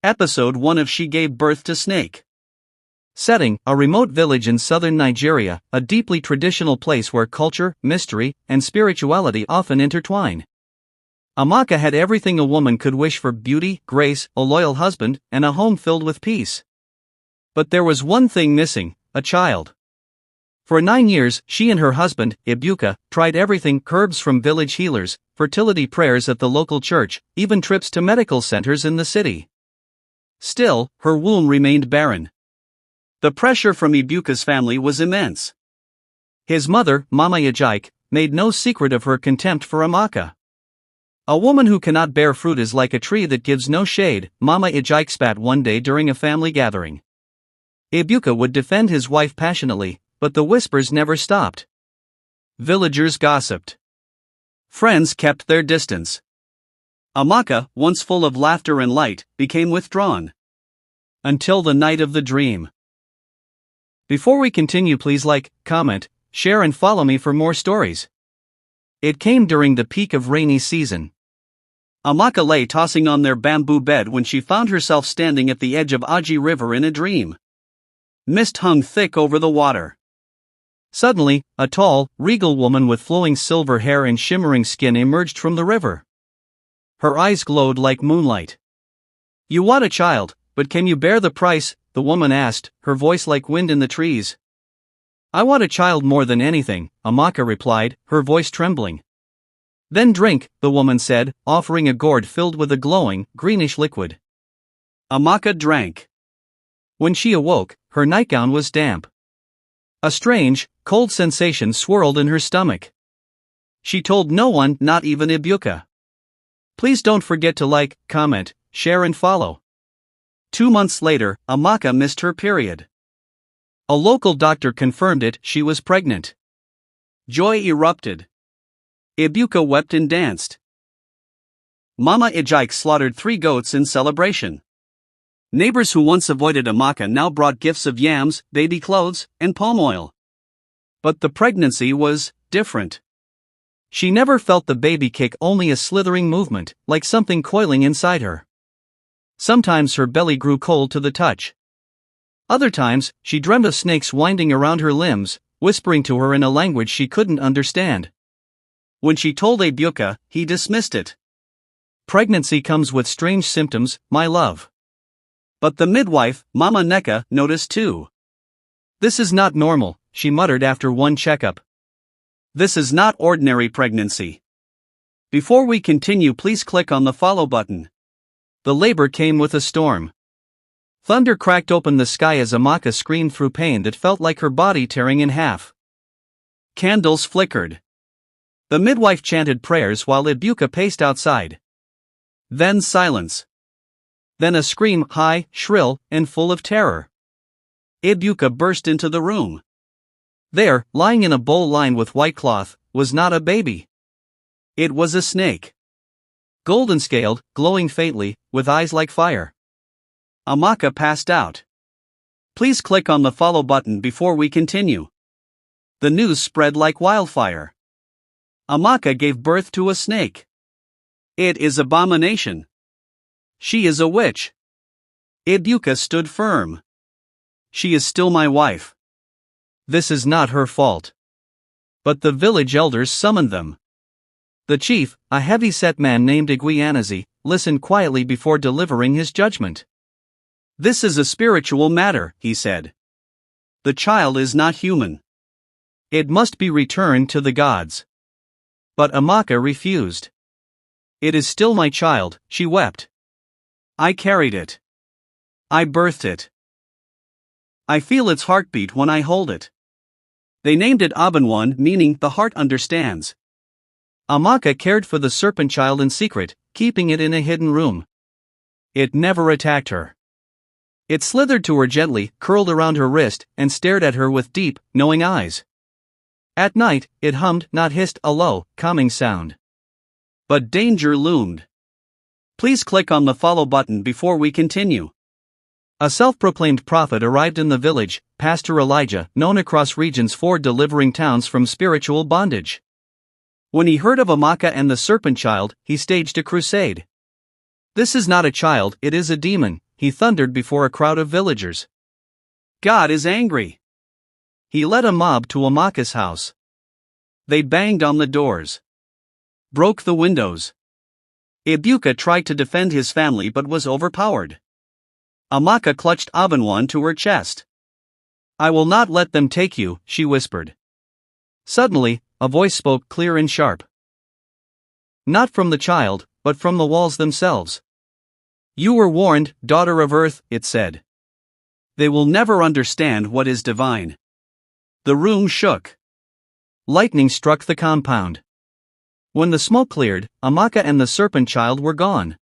Episode 1 of She Gave Birth to Snake. Setting: a remote village in southern Nigeria, a deeply traditional place where culture, mystery, and spirituality often intertwine. Amaka had everything a woman could wish for: beauty, grace, a loyal husband, and a home filled with peace. But there was one thing missing: a child. For 9 years, she and her husband, Ibuka, tried everything: herbs from village healers, fertility prayers at the local church, even trips to medical centers in the city. Still, her womb remained barren. The pressure from Ibuka's family was immense. His mother, Mama Ejike, made no secret of her contempt for Amaka. "A woman who cannot bear fruit is like a tree that gives no shade," Mama Ejike spat one day during a family gathering. Ibuka would defend his wife passionately, but the whispers never stopped. Villagers gossiped. Friends kept their distance. Amaka, once full of laughter and light, became withdrawn. Until the night of the dream. Before we continue, please like, comment, share and follow me for more stories. It came during the peak of rainy season. Amaka lay tossing on their bamboo bed when she found herself standing at the edge of Aji River in a dream. Mist hung thick over the water. Suddenly, a tall, regal woman with flowing silver hair and shimmering skin emerged from the river. Her eyes glowed like moonlight. "You want a child, but can you bear the price?" the woman asked, her voice like wind in the trees. "I want a child more than anything," Amaka replied, her voice trembling. "Then drink," the woman said, offering a gourd filled with a glowing, greenish liquid. Amaka drank. When she awoke, her nightgown was damp. A strange, cold sensation swirled in her stomach. She told no one, not even Ibuka. Please don't forget to like, comment, share and follow. 2 months later, Amaka missed her period. A local doctor confirmed it: she was pregnant. Joy erupted. Ibuka wept and danced. Mama Ejike slaughtered 3 goats in celebration. Neighbors who once avoided Amaka now brought gifts of yams, baby clothes, and palm oil. But the pregnancy was different. She never felt the baby kick, only a slithering movement, like something coiling inside her. Sometimes her belly grew cold to the touch. Other times, she dreamed of snakes winding around her limbs, whispering to her in a language she couldn't understand. When she told Ibuka, he dismissed it. "Pregnancy comes with strange symptoms, my love." But the midwife, Mama Neka, noticed too. "This is not normal," she muttered after one checkup. "This is not ordinary pregnancy." Before we continue, please click on the follow button. The labor came with a storm. Thunder cracked open the sky as Amaka screamed through pain that felt like her body tearing in half. Candles flickered. The midwife chanted prayers while Ibuka paced outside. Then silence. Then a scream, high, shrill, and full of terror. Ibuka burst into the room. There, lying in a bowl lined with white cloth, was not a baby. It was a snake. Golden-scaled, glowing faintly, with eyes like fire. Amaka passed out. Please click on the follow button before we continue. The news spread like wildfire. Amaka gave birth to a snake. It is abomination. She is a witch. Ibuka stood firm. She is still my wife. This is not her fault. But the village elders summoned them. The chief, a heavy-set man named Igweanazi, listened quietly before delivering his judgment. "This is a spiritual matter," he said. "The child is not human. It must be returned to the gods." But Amaka refused. "It is still my child," she wept. "I carried it. I birthed it. I feel its heartbeat when I hold it." They named it Abanwan, meaning the heart understands. Amaka cared for the serpent child in secret, keeping it in a hidden room. It never attacked her. It slithered to her gently, curled around her wrist, and stared at her with deep, knowing eyes. At night, it hummed, not hissed, a low, calming sound. But danger loomed. Please click on the follow button before we continue. A self-proclaimed prophet arrived in the village, Pastor Elijah, known across regions for delivering towns from spiritual bondage. When he heard of Amaka and the serpent child, he staged a crusade. "This is not a child, it is a demon," he thundered before a crowd of villagers. God is angry. He led a mob to Amaka's house. They banged on the doors, broke the windows. Ibuka tried to defend his family but was overpowered. Amaka clutched Abanwan to her chest. I will not let them take you, she whispered. Suddenly, a voice spoke clear and sharp. Not from the child, but from the walls themselves. You were warned, daughter of earth, it said. They will never understand what is divine. The room shook. Lightning struck the compound. When the smoke cleared, Amaka and the serpent child were gone.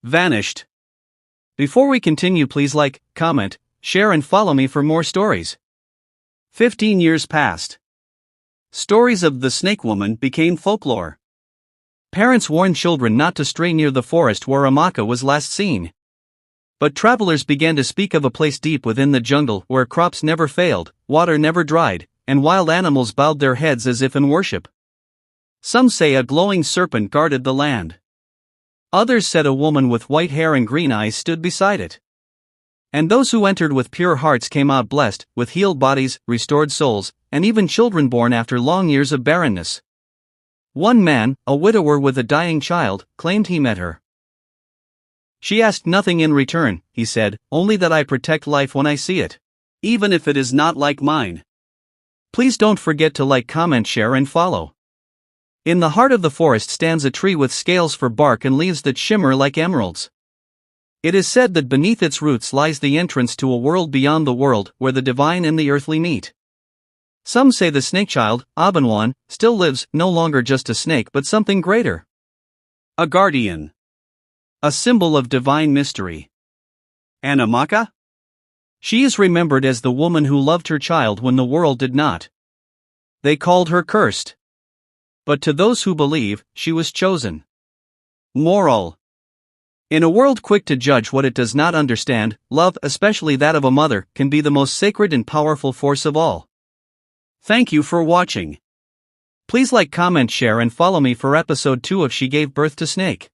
Vanished. Before we continue, please like, comment, share and follow me for more stories. 15 years passed. Stories of the Snake Woman became folklore. Parents warned children not to stray near the forest where Amaka was last seen. But travelers began to speak of a place deep within the jungle where crops never failed, water never dried, and wild animals bowed their heads as if in worship. Some say a glowing serpent guarded the land. Others said a woman with white hair and green eyes stood beside it. And those who entered with pure hearts came out blessed, with healed bodies, restored souls, and even children born after long years of barrenness. One man, a widower with a dying child, claimed he met her. She asked nothing in return, he said, only that I protect life when I see it, even if it is not like mine. Please don't forget to like, comment, share and follow. In the heart of the forest stands a tree with scales for bark and leaves that shimmer like emeralds. It is said that beneath its roots lies the entrance to a world beyond the world where the divine and the earthly meet. Some say the snake child, Abanwan, still lives, no longer just a snake but something greater. A guardian. A symbol of divine mystery. And Amaka? She is remembered as the woman who loved her child when the world did not. They called her cursed. But to those who believe, she was chosen. Moral. In a world quick to judge what it does not understand, love, especially that of a mother, can be the most sacred and powerful force of all. Thank you for watching. Please like, comment, share and follow me for episode 2 of She Gave Birth to Snake.